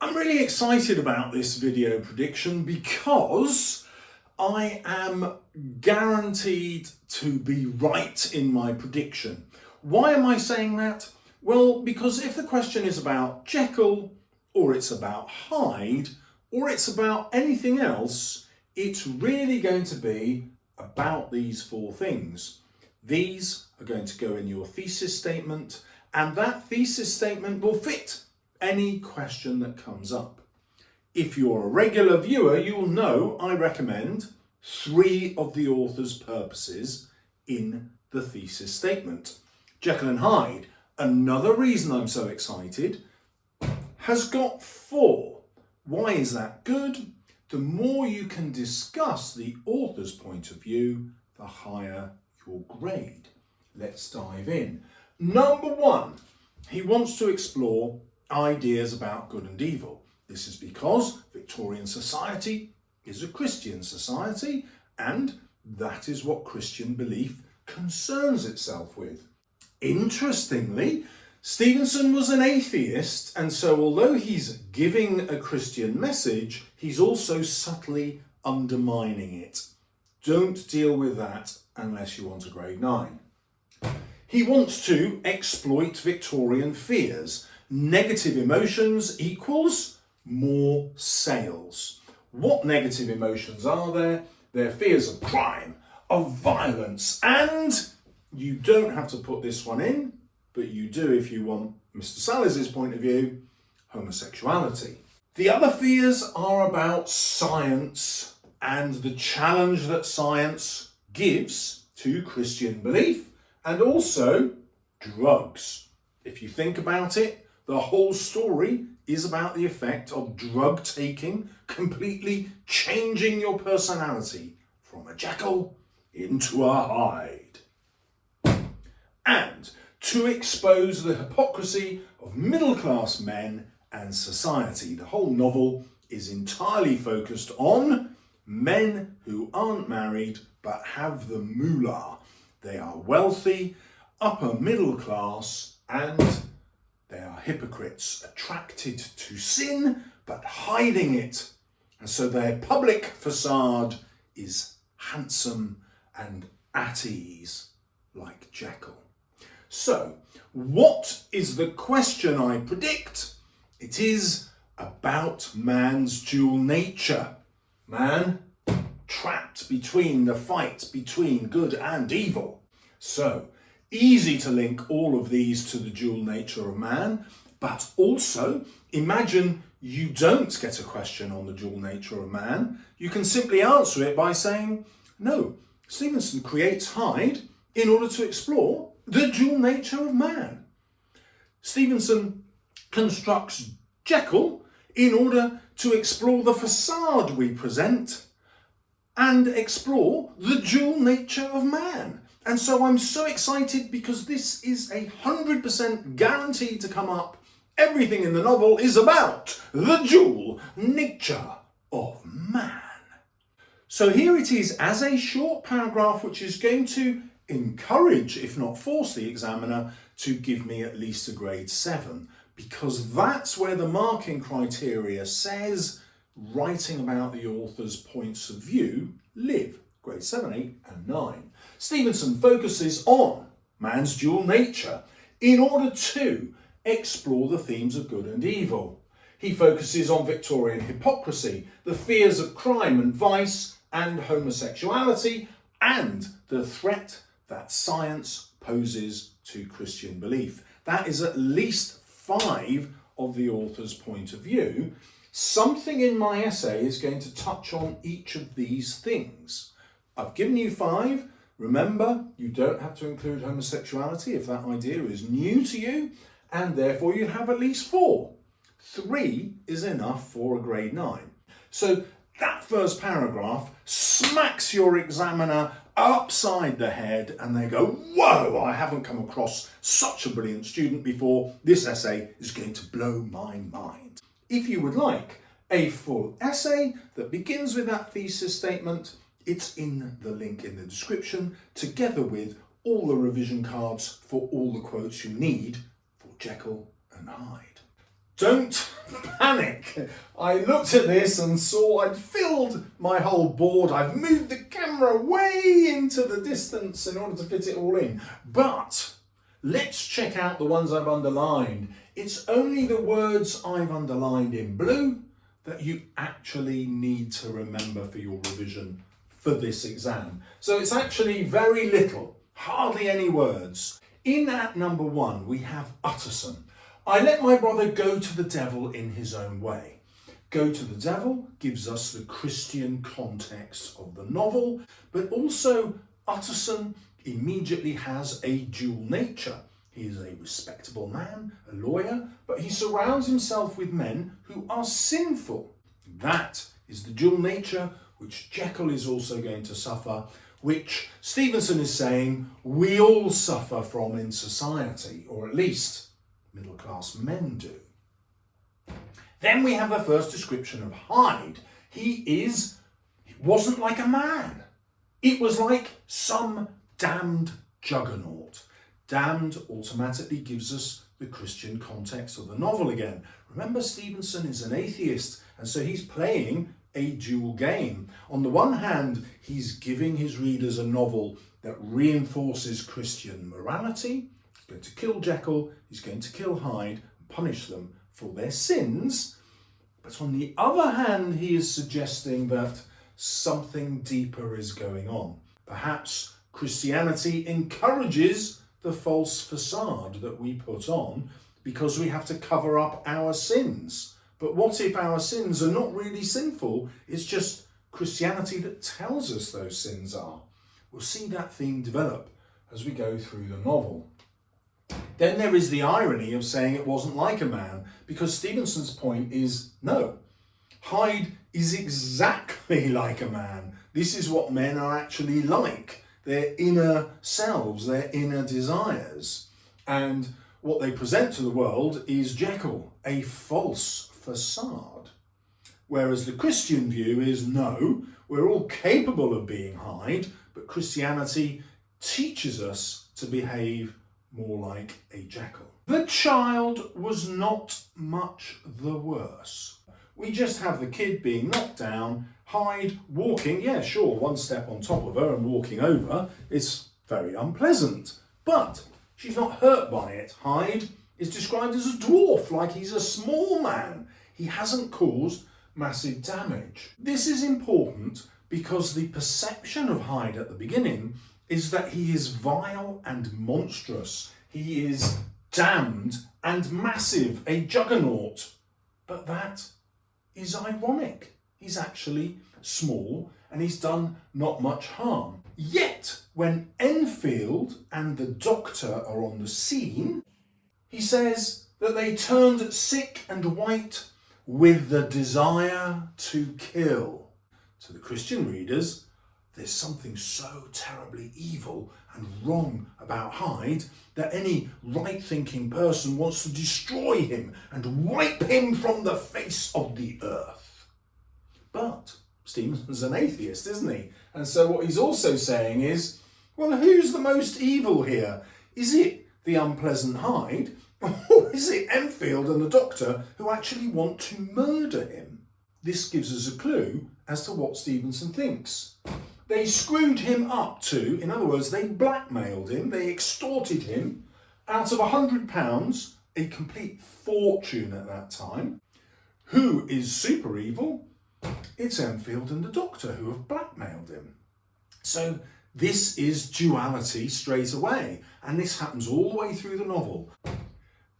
I'm really excited about this video prediction because I am guaranteed to be right in my prediction. Why am I saying that? Well, because if the question is about Jekyll, or it's about Hyde, or it's about anything else, it's really going to be about these four things. These are going to go in your thesis statement, and that thesis statement will fit any question that comes up. If you're a regular viewer, you'll know I recommend 3 of the author's purposes in the thesis statement. Jekyll and Hyde, another reason I'm so excited, has got 4. Why is that good? The more you can discuss the author's point of view, the higher your grade. Let's dive in. Number 1, he wants to explore ideas about good and evil. This is because Victorian society is a Christian society, and that is what Christian belief concerns itself with. Interestingly, Stevenson was an atheist, and so although he's giving a Christian message, he's also subtly undermining it. Don't deal with that unless you want a grade 9. He wants to exploit Victorian fears. Negative emotions equals more sales. What negative emotions are there? They're fears of crime, of violence, and you don't have to put this one in, but you do if you want Mr. Salles' point of view, homosexuality. The other fears are about science and the challenge that science gives to Christian belief, and also drugs. If you think about it, the whole story is about the effect of drug taking completely changing your personality from a Jekyll into a Hyde. And to expose the hypocrisy of middle-class men and society. The whole novel is entirely focused on men who aren't married but have the moolah. They are wealthy, upper middle class, and they are hypocrites, attracted to sin but hiding it. And so their public facade is handsome and at ease, like Jekyll. So, what is the question I predict? It is about man's dual nature. Man trapped between the fight between good and evil. So, easy to link all of these to the dual nature of man, but also imagine you don't get a question on the dual nature of man. You can simply answer it by saying, no, Stevenson creates Hyde in order to explore the dual nature of man. Stevenson constructs Jekyll in order to explore the facade we present and explore the dual nature of man. And so I'm so excited because this is 100% guaranteed to come up. Everything in the novel is about the dual nature of man. So here it is as a short paragraph which is going to encourage, if not force, the examiner to give me at least a grade 7, because that's where the marking criteria says writing about the author's points of view live. Grade 7, 8 and 9. Stevenson focuses on man's dual nature in order to explore the themes of good and evil. He focuses on Victorian hypocrisy, the fears of crime and vice and homosexuality, and the threat that science poses to Christian belief. That is at least 5 of the author's point of view. Something in my essay is going to touch on each of these things. I've given you 5. Remember, you don't have to include homosexuality if that idea is new to you, and therefore you have at least 4. 3 is enough for a grade 9. So that first paragraph smacks your examiner upside the head and they go, whoa, I haven't come across such a brilliant student before. This essay is going to blow my mind. If you would like a full essay that begins with that thesis statement, it's in the link in the description, together with all the revision cards for all the quotes you need for Jekyll and Hyde. Don't panic. I looked at this and saw I'd filled my whole board. I've moved the camera way into the distance in order to fit it all in. But let's check out the ones I've underlined. It's only the words I've underlined in blue that you actually need to remember for your revision for this exam. So it's actually very little, hardly any words. In at number 1, we have Utterson. I let my brother go to the devil in his own way. Go to the devil gives us the Christian context of the novel, but also Utterson immediately has a dual nature. He is a respectable man, a lawyer, but he surrounds himself with men who are sinful. That is the dual nature which Jekyll is also going to suffer, which Stevenson is saying we all suffer from in society, or at least middle-class men do. Then we have the first description of Hyde. It wasn't like a man. It was like some damned juggernaut. Damned automatically gives us the Christian context of the novel again. Remember, Stevenson is an atheist, and so he's playing a dual game. On the one hand, he's giving his readers a novel that reinforces Christian morality. He's going to kill Jekyll, he's going to kill Hyde, and punish them for their sins. But on the other hand, he is suggesting that something deeper is going on. Perhaps Christianity encourages the false facade that we put on because we have to cover up our sins. But what if our sins are not really sinful? It's just Christianity that tells us those sins are. We'll see that theme develop as we go through the novel. Then there is the irony of saying it wasn't like a man, because Stevenson's point is no. Hyde is exactly like a man. This is what men are actually like. Their inner selves, their inner desires. And what they present to the world is Jekyll, a false facade. Whereas the Christian view is no, we're all capable of being Hyde, but Christianity teaches us to behave more like a Jekyll. The child was not much the worse. We just have the kid being knocked down, Hyde walking, yeah, sure, one step on top of her and walking over. It's very unpleasant, but she's not hurt by it. Hyde is described as a dwarf, like he's a small man. He hasn't caused massive damage. This is important because the perception of Hyde at the beginning is that he is vile and monstrous. He is damned and massive, a juggernaut. But that is ironic. He's actually small and he's done not much harm. Yet, when Enfield and the doctor are on the scene, he says that they turned sick and white with the desire to kill. To the Christian readers, there's something so terribly evil and wrong about Hyde that any right-thinking person wants to destroy him and wipe him from the face of the earth. But Stevenson's an atheist, isn't he? And so what he's also saying is, well, who's the most evil here? Is it the unpleasant Hyde, or is it Enfield and the doctor who actually want to murder him? This gives us a clue as to what Stevenson thinks. They screwed him up too. In other words, they blackmailed him, they extorted him out of £100, a complete fortune at that time. Who is super evil? It's Enfield and the doctor who have blackmailed him. So this is duality straight away, and this happens all the way through the novel.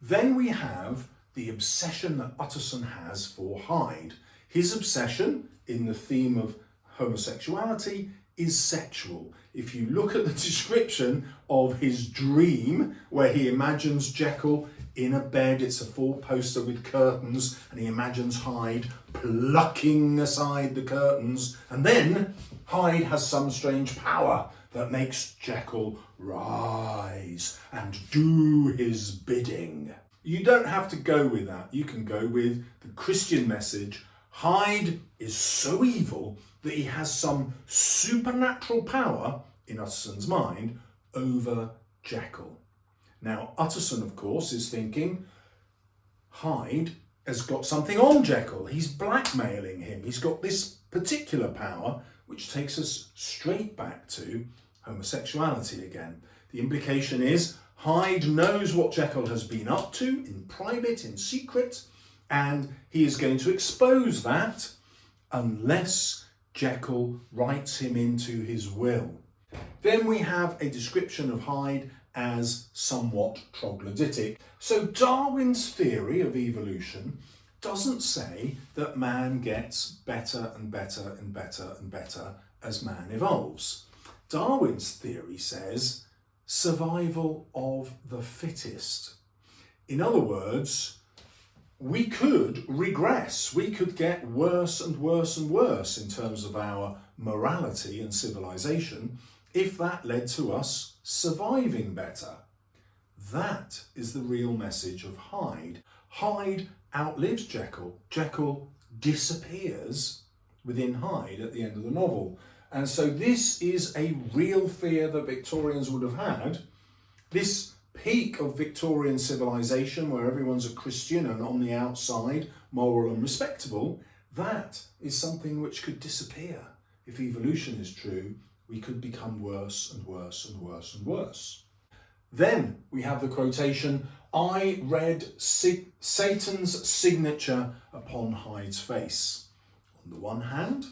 Then we have the obsession that Utterson has for Hyde. His obsession in the theme of homosexuality is sexual. If you look at the description of his dream, where he imagines Jekyll in a bed, it's a four-poster with curtains, and he imagines Hyde plucking aside the curtains, and then Hyde has some strange power that makes Jekyll rise and do his bidding. You don't have to go with that. You can go with the Christian message. Hyde is so evil that he has some supernatural power, in Utterson's mind, over Jekyll. Now, Utterson, of course, is thinking Hyde has got something on Jekyll. He's blackmailing him. He's got this particular power, which takes us straight back to homosexuality again. The implication is Hyde knows what Jekyll has been up to in private, in secret, and he is going to expose that unless Jekyll writes him into his will. Then we have a description of Hyde as somewhat troglodytic. So Darwin's theory of evolution doesn't say that man gets better and better and better and better as man evolves. Darwin's theory says survival of the fittest. In other words, we could regress, we could get worse and worse and worse in terms of our morality and civilization if that led to us surviving better. That is the real message of Hyde. Hyde outlives Jekyll. Jekyll disappears within Hyde at the end of the novel. And so this is a real fear that Victorians would have had. This peak of Victorian civilization where everyone's a Christian and on the outside moral and respectable, that is something which could disappear. If evolution is true, we could become worse and worse and worse and worse. Then we have the quotation, I read Satan's signature upon Hyde's face. On the one hand,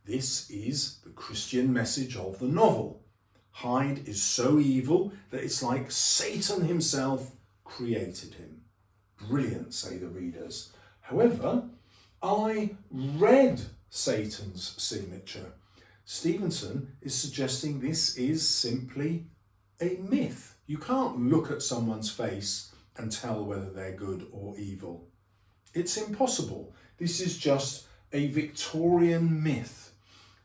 this is the Christian message of the novel. Hyde is so evil that it's like Satan himself created him. Brilliant, say the readers. However, I read Satan's signature. Stevenson is suggesting this is simply a myth. You can't look at someone's face and tell whether they're good or evil. It's impossible. This is just a Victorian myth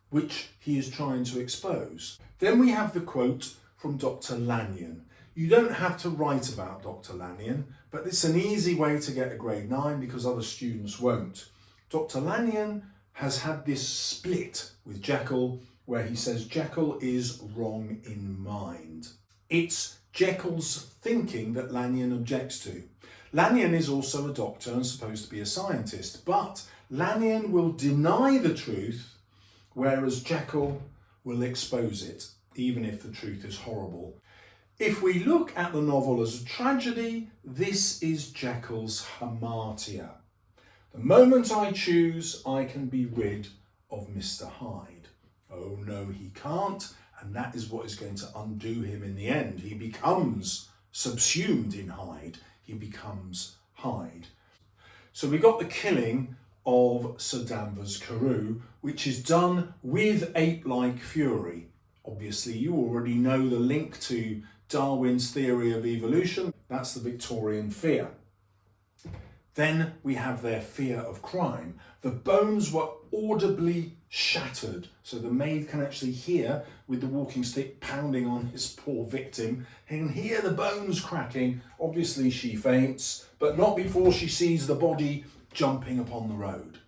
which he is trying to expose. Then we have the quote from Dr. Lanyon. You don't have to write about Dr. Lanyon, but it's an easy way to get a grade 9 because other students won't. Dr. Lanyon has had this split with Jekyll where he says Jekyll is wrong in mind. It's Jekyll's thinking that Lanyon objects to. Lanyon is also a doctor and supposed to be a scientist, but Lanyon will deny the truth, whereas Jekyll will expose it, even if the truth is horrible. If we look at the novel as a tragedy, this is Jekyll's hamartia. The moment I choose, I can be rid of Mr. Hyde. Oh no, he can't, and that is what is going to undo him in the end. He becomes subsumed in Hyde. He becomes Hyde. So we got the killing of Sir Danvers Carew, which is done with ape-like fury. Obviously, you already know the link to Darwin's theory of evolution. That's the Victorian fear. Then we have their fear of crime. The bones were audibly shattered, so the maid can actually hear, with the walking stick pounding on his poor victim, and hear the bones cracking. Obviously she faints, but not before she sees the body jumping upon the road,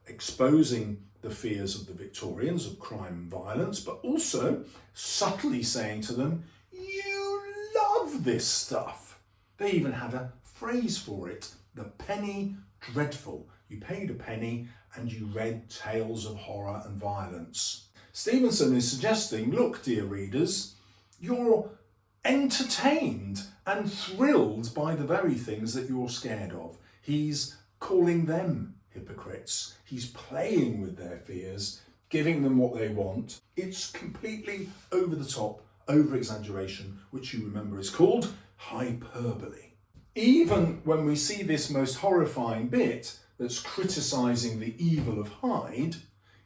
exposing the fears of the Victorians of crime and violence, but also subtly saying to them, you love this stuff. They even had a phrase for it, the penny dreadful. You paid a penny and you read tales of horror and violence. Stevenson is suggesting, look, dear readers, you're entertained and thrilled by the very things that you're scared of. He's calling them hypocrites. He's playing with their fears, giving them what they want. It's completely over the top, over-exaggeration, which you remember is called hyperbole. Even when we see this most horrifying bit that's criticising the evil of Hyde,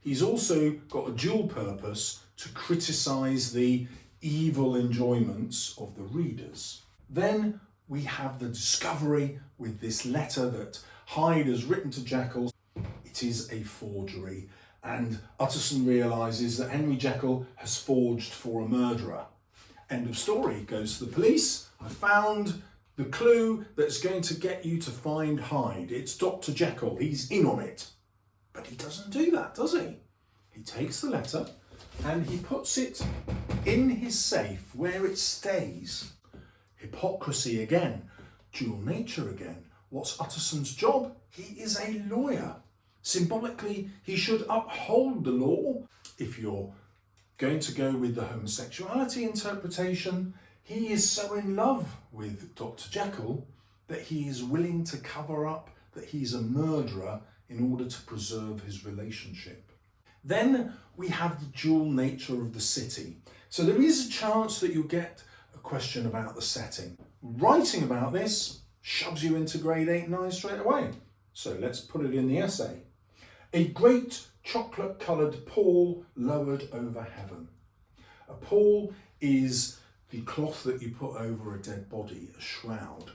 he's also got a dual purpose to criticise the evil enjoyments of the readers. Then we have the discovery with this letter that Hyde has written to Jekyll. It is a forgery, and Utterson realises that Henry Jekyll has forged for a murderer. End of story. Goes to the police. I found the clue that's going to get you to find Hyde. It's Dr. Jekyll. He's in on it. But he doesn't do that, does he? He takes the letter and he puts it in his safe where it stays. Hypocrisy again. Dual nature again. What's Utterson's job? He is a lawyer. Symbolically, he should uphold the law. If you're going to go with the homosexuality interpretation, he is so in love with Dr. Jekyll that he is willing to cover up that he's a murderer in order to preserve his relationship. Then we have the dual nature of the city. So there is a chance that you'll get a question about the setting. Writing about this shoves you into grade 8 and 9 straight away. So let's put it in the essay. A great chocolate-coloured pall lowered over heaven. A pall is the cloth that you put over a dead body, a shroud.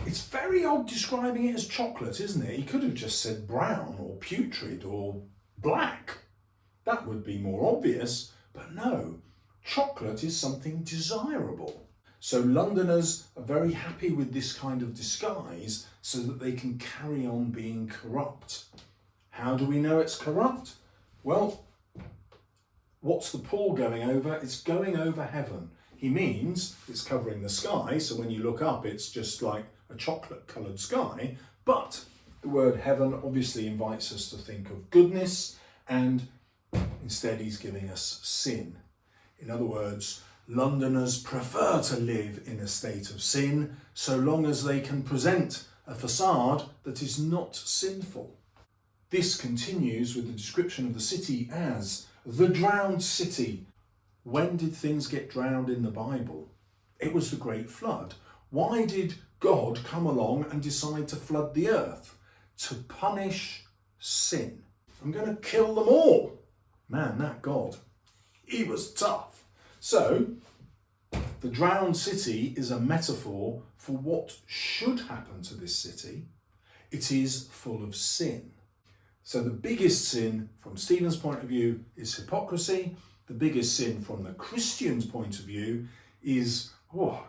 It's very odd describing it as chocolate, isn't it? He could have just said brown or putrid or black. That would be more obvious, but no, chocolate is something desirable. So Londoners are very happy with this kind of disguise so that they can carry on being corrupt. How do we know it's corrupt? Well, what's the pall going over? It's going over heaven. He means it's covering the sky, so when you look up, it's just like a chocolate-coloured sky. But the word heaven obviously invites us to think of goodness, and instead he's giving us sin. In other words, Londoners prefer to live in a state of sin so long as they can present a facade that is not sinful. This continues with the description of the city as the drowned city. When did things get drowned in the Bible? It was the Great Flood. Why did God come along and decide to flood the earth? To punish sin. I'm going to kill them all. Man, that God, he was tough. So, the drowned city is a metaphor for what should happen to this city. It is full of sin. So the biggest sin from Stephen's point of view is hypocrisy. The biggest sin from the Christian's point of view is,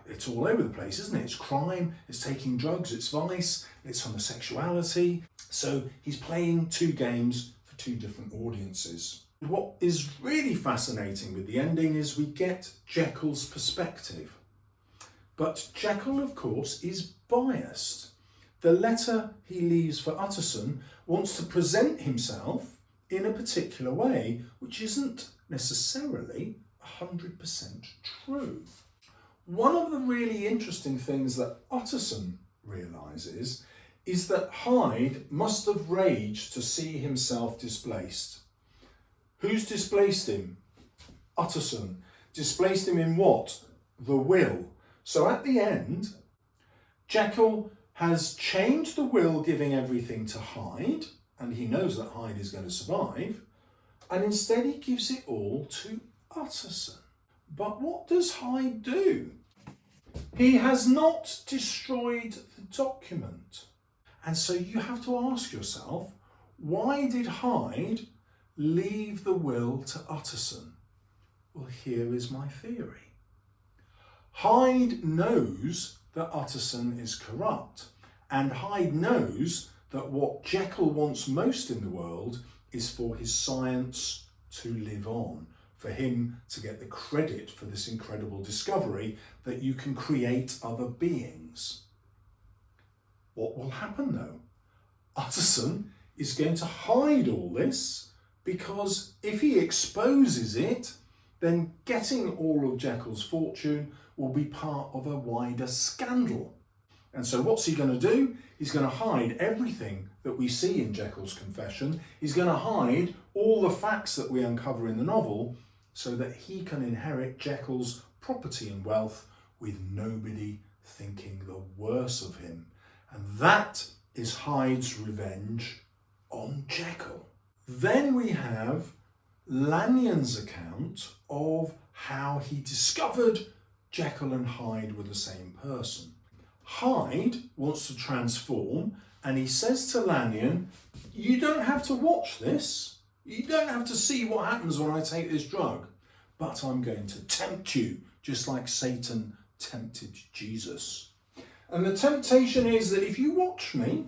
it's all over the place, isn't it? It's crime, it's taking drugs, it's vice, it's homosexuality. So he's playing two games for two different audiences. What is really fascinating with the ending is we get Jekyll's perspective. But Jekyll, of course, is biased. The letter he leaves for Utterson wants to present himself in a particular way, which isn't necessarily 100% true. One of the really interesting things that Utterson realises is that Hyde must have raged to see himself displaced. Who's displaced him? Utterson. Displaced him in what? The will. So at the end, Jekyll has changed the will, giving everything to Hyde, and he knows that Hyde is going to survive, and instead he gives it all to Utterson. But what does Hyde do? He has not destroyed the document. And so you have to ask yourself, why did Hyde leave the will to Utterson? Well, here is my theory. Hyde knows that Utterson is corrupt, and Hyde knows that what Jekyll wants most in the world is for his science to live on, for him to get the credit for this incredible discovery that you can create other beings. What will happen though? Utterson is going to hide all this, because if he exposes it, then getting all of Jekyll's fortune will be part of a wider scandal. And so what's he going to do? He's going to hide everything that we see in Jekyll's confession. He's going to hide all the facts that we uncover in the novel so that he can inherit Jekyll's property and wealth with nobody thinking the worse of him. And that is Hyde's revenge on Jekyll. Then we have Lanyon's account of how he discovered Jekyll and Hyde were the same person. Hyde wants to transform, and he says to Lanyon, you don't have to watch this. You don't have to see what happens when I take this drug, but I'm going to tempt you, just like Satan tempted Jesus. And the temptation is that if you watch me,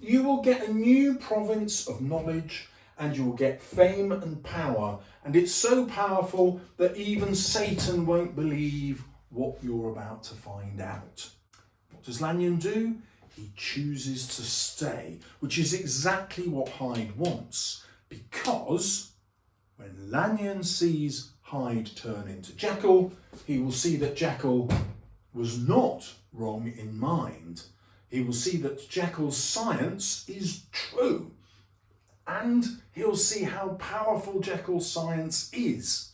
you will get a new province of knowledge, and you will get fame and power. And it's so powerful that even Satan won't believe what you're about to find out. What does Lanyon do? he chooses to stay, which is exactly what Hyde wants, because when Lanyon sees Hyde turn into Jekyll, he will see that Jekyll was not wrong in mind. He will see that Jekyll's science is true, and he'll see how powerful Jekyll's science is.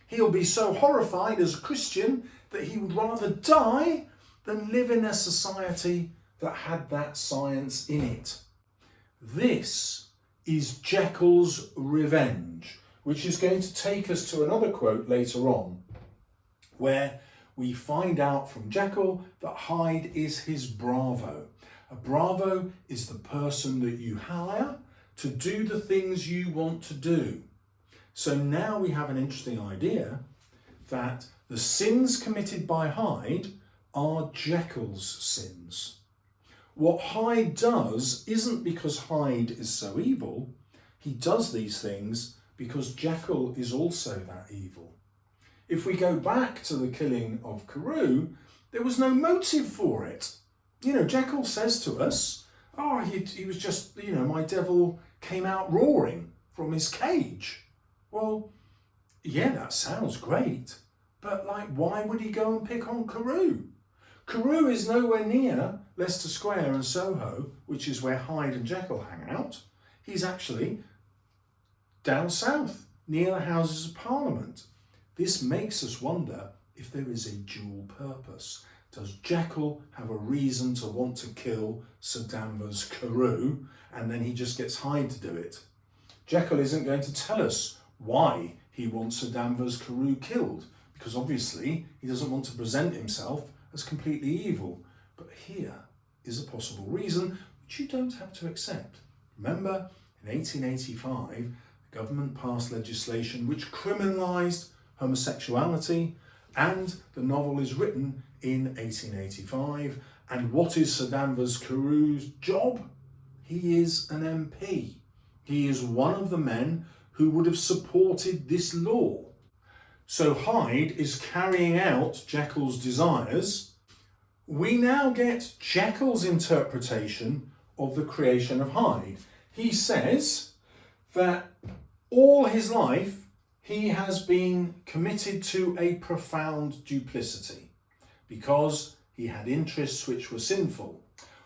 He'll be so horrified as a Christian that he would rather die than live in a society that had that science in it. This is Jekyll's revenge, which is going to take us to another quote later on, where we find out from Jekyll that Hyde is his bravo. A bravo is the person that you hire to do the things you want to do. So now we have an interesting idea that the sins committed by Hyde are Jekyll's sins. What Hyde does isn't because Hyde is so evil. He does these things because Jekyll is also that evil. If we go back to the killing of Carew, there was no motive for it. Jekyll says to us, he was just, my devil came out roaring from his cage. Well, yeah, that sounds great. But why would he go and pick on Carew? Carew is nowhere near Leicester Square and Soho, which is where Hyde and Jekyll hang out. He's actually down south, near the Houses of Parliament. This makes us wonder if there is a dual purpose. Does Jekyll have a reason to want to kill Sir Danvers Carew, and then he just gets Hyde to do it? Jekyll isn't going to tell us why he wants Sir Danvers Carew killed, because obviously he doesn't want to present himself as completely evil. But here is a possible reason which you don't have to accept. Remember, in 1885, the government passed legislation which criminalised homosexuality, and the novel is written in 1885. And what is Sir Danvers Carew's job? He is an MP. He is one of the men who would have supported this law. So Hyde is carrying out Jekyll's desires. We now get Jekyll's interpretation of the creation of Hyde. He says that all his life he has been committed to a profound duplicity because he had interests which were sinful.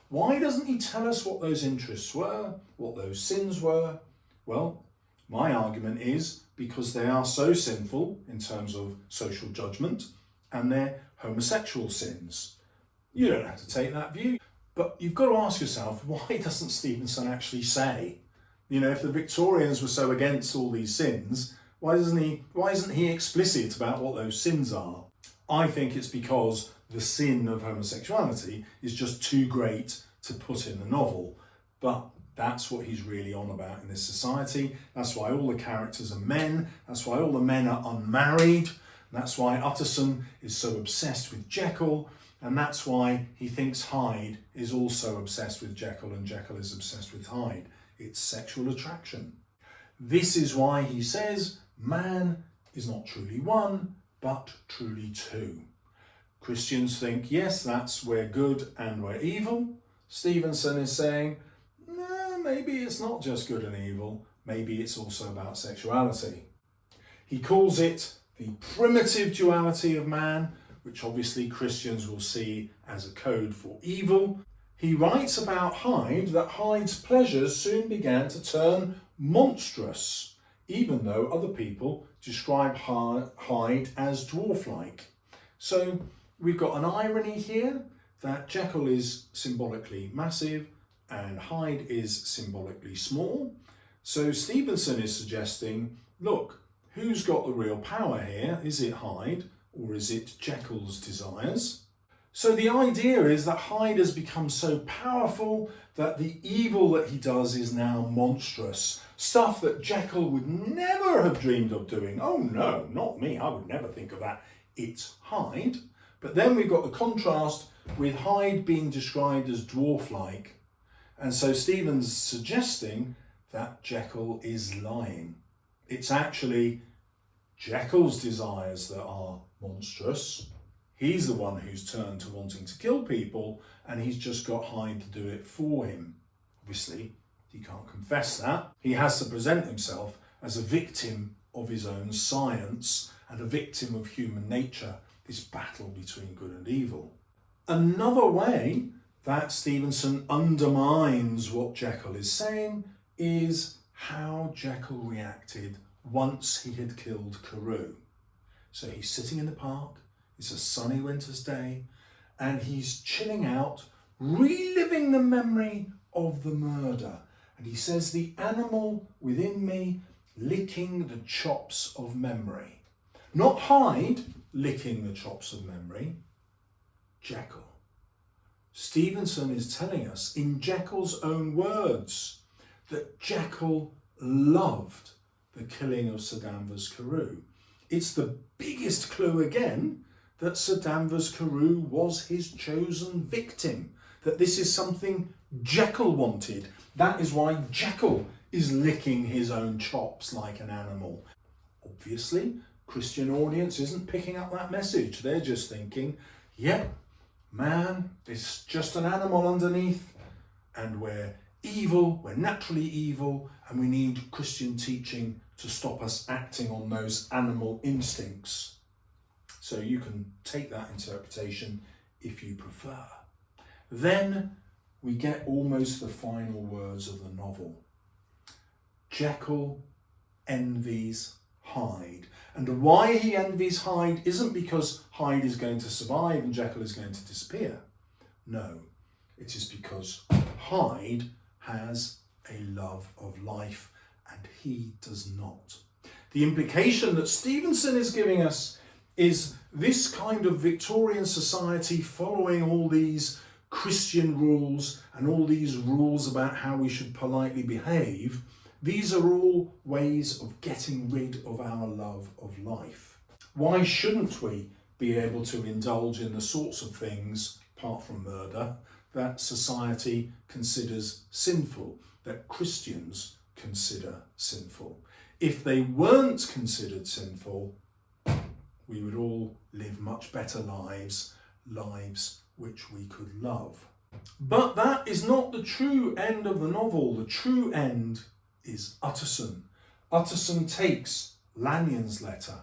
Why doesn't he tell us what those interests were, what those sins were? Well, my argument is because they are so sinful in terms of social judgment, and they're homosexual sins. You don't have to take that view, but you've got to ask yourself, why doesn't Stevenson actually say? If the Victorians were so against all these sins, why isn't he explicit about what those sins are? I think it's because the sin of homosexuality is just too great to put in the novel. But that's what he's really on about in this society. That's why all the characters are men. That's why all the men are unmarried. That's why Utterson is so obsessed with Jekyll. And that's why he thinks Hyde is also obsessed with Jekyll and Jekyll is obsessed with Hyde. It's sexual attraction. This is why he says man is not truly one, but truly two. Christians think, yes, that's we're good and we're evil. Stevenson is saying, no, maybe it's not just good and evil. Maybe it's also about sexuality. He calls it the primitive duality of man, which obviously Christians will see as a code for evil. He writes about Hyde that Hyde's pleasures soon began to turn monstrous, even though other people describe Hyde as dwarf-like. So we've got an irony here that Jekyll is symbolically massive and Hyde is symbolically small. So Stevenson is suggesting, look, who's got the real power here? Is it Hyde or is it Jekyll's desires? So the idea is that Hyde has become so powerful that the evil that he does is now monstrous. Stuff that Jekyll would never have dreamed of doing. Oh no, not me, I would never think of that. It's Hyde. But then we've got the contrast with Hyde being described as dwarf-like. And so Stephen's suggesting that Jekyll is lying. It's actually Jekyll's desires that are monstrous. He's the one who's turned to wanting to kill people, and he's just got Hyde to do it for him. Obviously, he can't confess that. He has to present himself as a victim of his own science and a victim of human nature, this battle between good and evil. Another way that Stevenson undermines what Jekyll is saying is how Jekyll reacted once he had killed Carew. So he's sitting in the park, it's a sunny winter's day, and he's chilling out, reliving the memory of the murder. And he says, the animal within me licking the chops of memory. Not Hyde licking the chops of memory, Jekyll. Stevenson is telling us in Jekyll's own words that Jekyll loved the killing of Sir Danvers Carew. It's the biggest clue again that Sir Danvers Carew was his chosen victim, that this is something Jekyll wanted. That is why Jekyll is licking his own chops like an animal. Obviously, Christian audience isn't picking up that message. They're just thinking, yep, man, it's just an animal underneath, and we're evil, we're naturally evil, and we need Christian teaching to stop us acting on those animal instincts. So you can take that interpretation if you prefer. Then we get almost the final words of the novel. Jekyll envies Hyde. And why he envies Hyde isn't because Hyde is going to survive and Jekyll is going to disappear. No, it is because Hyde has a love of life and he does not. The implication that Stevenson is giving us is this kind of Victorian society following all these Christian rules and all these rules about how we should politely behave. These are all ways of getting rid of our love of life. Why shouldn't we be able to indulge in the sorts of things, apart from murder, that society considers sinful, that Christians consider sinful? If they weren't considered sinful, we would all live much better lives, lives which we could love. But that is not the true end of the novel. The true end is Utterson. Utterson takes Lanyon's letter,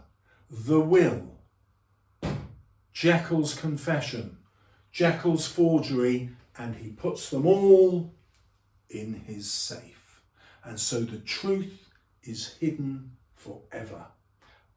the will, Jekyll's confession, Jekyll's forgery, and he puts them all in his safe. And so the truth is hidden forever.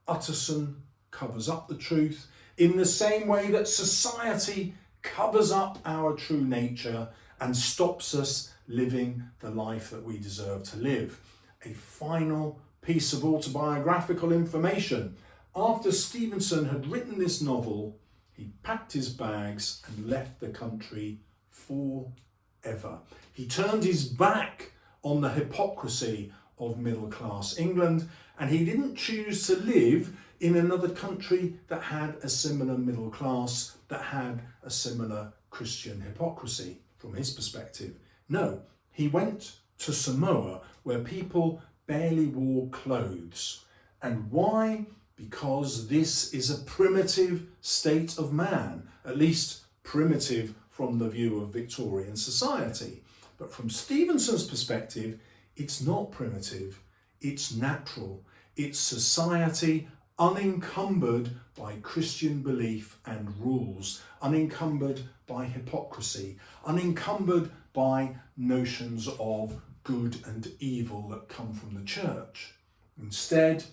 Utterson covers up the truth in the same way that society covers up our true nature and stops us living the life that we deserve to live. A final piece of autobiographical information. After Stevenson had written this novel, he packed his bags and left the country forever. He turned his back on the hypocrisy of middle-class England, and he didn't choose to live in another country that had a similar middle class, that had a similar Christian hypocrisy from his perspective. No, he went to Samoa, where people barely wore clothes. And why? Because this is a primitive state of man, at least primitive from the view of Victorian society. But from Stevenson's perspective, it's not primitive, it's natural. It's society unencumbered by Christian belief and rules, unencumbered by hypocrisy, unencumbered by notions of good and evil that come from the church. Instead,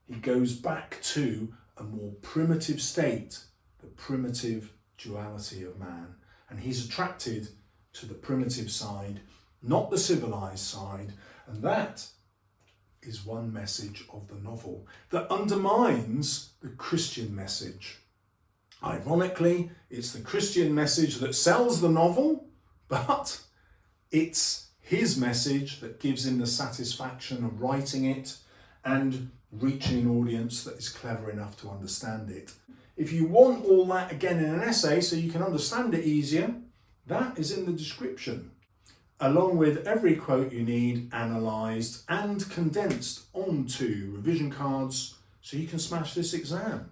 he goes back to a more primitive state, the primitive duality of man. And he's attracted to the primitive side, not the civilized side. And that is one message of the novel that undermines the Christian message. Ironically, it's the Christian message that sells the novel, but it's his message that gives him the satisfaction of writing it and reaching an audience that is clever enough to understand it. If you want all that again in an essay so you can understand it easier, that is in the description, along with every quote you need analysed and condensed onto revision cards so you can smash this exam.